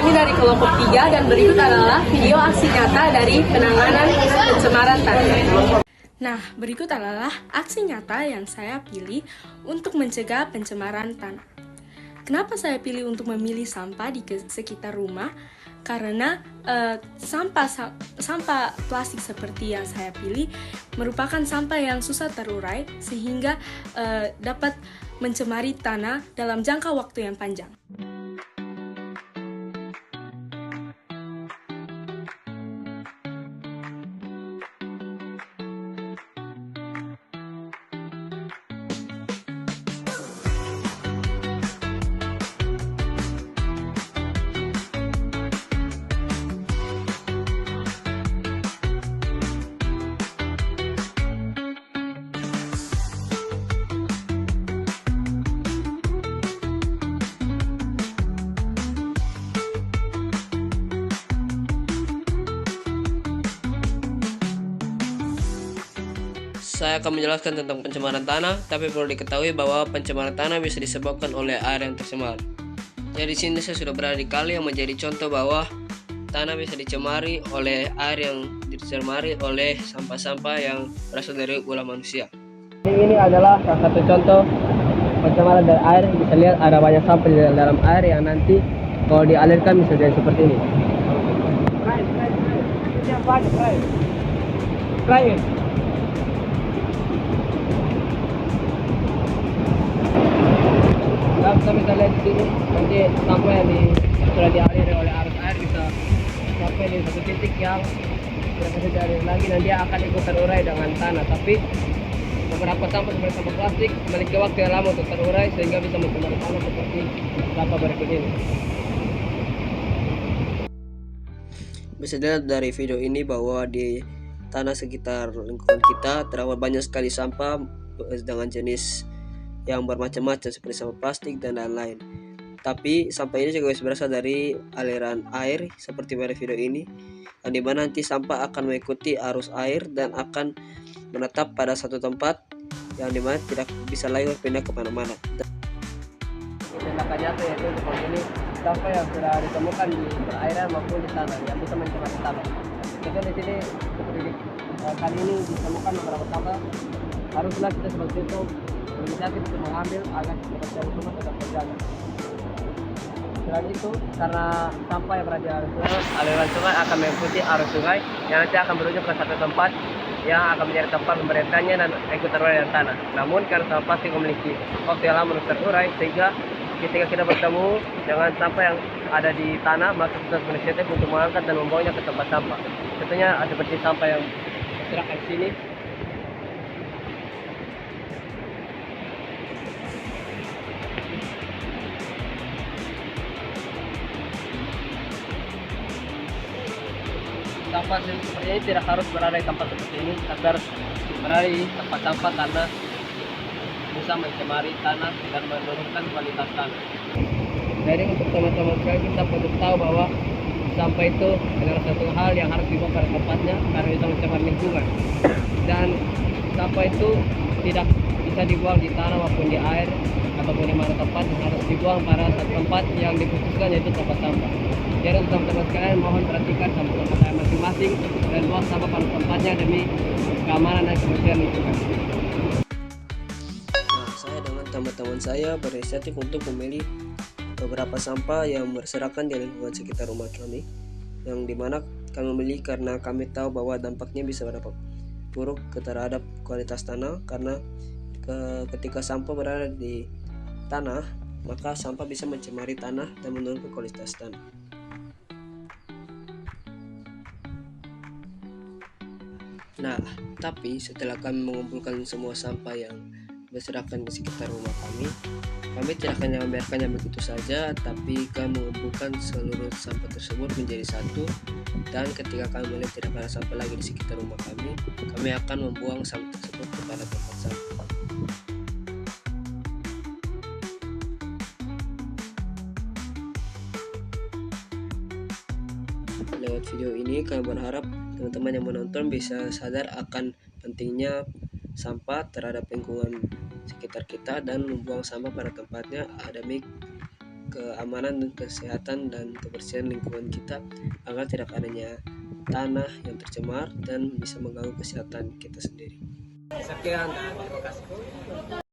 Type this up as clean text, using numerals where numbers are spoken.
kami dari kelompok 3 dan berikut adalah video aksi nyata dari penanganan pencemaran tanah. Nah, berikut adalah aksi nyata yang saya pilih untuk mencegah pencemaran tanah. Kenapa saya pilih untuk memilih sampah di sekitar rumah? Karena sampah plastik seperti yang saya pilih merupakan sampah yang susah terurai sehingga dapat mencemari tanah dalam jangka waktu yang panjang. Saya akan menjelaskan tentang pencemaran tanah, tapi perlu diketahui bahwa pencemaran tanah bisa disebabkan oleh air yang tercemar. Jadi di sini saya sudah berada di kali yang menjadi contoh bahwa tanah bisa dicemari oleh air yang dicemari oleh sampah-sampah yang berasal dari ulah manusia. Ini adalah salah satu contoh pencemaran dari air. Bisa lihat ada banyak sampah di dalam air yang nanti kalau dialirkan bisa jadi seperti ini. Dan kita bisa lihat di sini nanti sampah yang sudah dialiri oleh arus air bisa sampai di satu titik yang tidak bisa dialiri lagi dan dia akan ikut terurai dengan tanah. Tapi beberapa sampah seperti sampah plastik memiliki waktu yang lama untuk terurai sehingga bisa mencemari tanah seperti sampah berikut ini. Bisa dilihat dari video ini bahwa di tanah sekitar lingkungan kita terdapat banyak sekali sampah dengan jenis yang bermacam-macam seperti sampah plastik dan lain-lain. Tapi sampah ini juga bisa berasal dari aliran air seperti pada video ini, yang dimana nanti sampah akan mengikuti arus air dan akan menetap pada satu tempat yang dimana tidak bisa lagi berpindah kemana-mana. Tindakan nyata yaitu ini sampah yang sudah ditemukan di perairan maupun di tanah yang bisa mencemari tanah. Jadi di sini seperti kali ini ditemukan beberapa sampah, haruslah kita seperti itu inisiatif untuk mengambil agar kebersihan rumah tetap terjaga. Selain itu, karena sampah yang berada di aliran sungai akan mengikuti arus sungai yang nanti akan berujung ke satu tempat yang akan menjadi tempat pemberetannya dan ikut terurai dengan tanah. Namun karena sampah plastik memiliki waktu yang lama untuk terurai, sehingga ketika kita bertemu dengan sampah yang ada di tanah, maka kita berinisiatif untuk mengangkat dan membawanya ke tempat sampah. Contohnya seperti sampah yang berserakan di sini. Sampah seperti ini tidak harus berada di tempat seperti ini, tapi harus berada di tempat sampah karena bisa mencemari tanah dan menurunkan kualitas tanah. Jadi untuk teman-teman sekalian, kita perlu tahu bahwa sampah itu adalah satu hal yang harus dibuang pada tempatnya karena bisa mencemari lingkungan. Dan sampah itu tidak bisa dibuang di tanah maupun di air ataupun di mana tempat, harus dibuang pada satu tempat yang dikhususkan, yaitu tempat sampah. Jadi untuk teman-teman sekalian, mohon perhatikan sampah-sampah kalian masing-masing dan buang sampah pada tempatnya demi keamanan dan kebersihan lingkungan. Nah, saya dengan teman-teman saya berinisiatif untuk memilih beberapa sampah yang berserakan di lingkungan sekitar rumah kami, yang dimana kami memilih karena kami tahu bahwa dampaknya bisa berdampak buruk terhadap kualitas tanah, karena ketika sampah berada di tanah, maka sampah bisa mencemari tanah dan menurunkan kualitas tanah. Nah, tapi setelah kami mengumpulkan semua sampah yang berserakan di sekitar rumah kami tidak hanya membiarkannya begitu saja, tapi kami mengumpulkan seluruh sampah tersebut menjadi satu, dan ketika kami melihat tidak ada sampah lagi di sekitar rumah kami akan membuang sampah tersebut kepada tempat sampah. Lewat video ini kami berharap teman-teman yang menonton bisa sadar akan pentingnya sampah terhadap lingkungan sekitar kita dan membuang sampah pada tempatnya demi keamanan dan kesehatan dan kebersihan lingkungan kita agar tidak adanya tanah yang tercemar dan bisa mengganggu kesehatan kita sendiri. Sekian, terima kasih.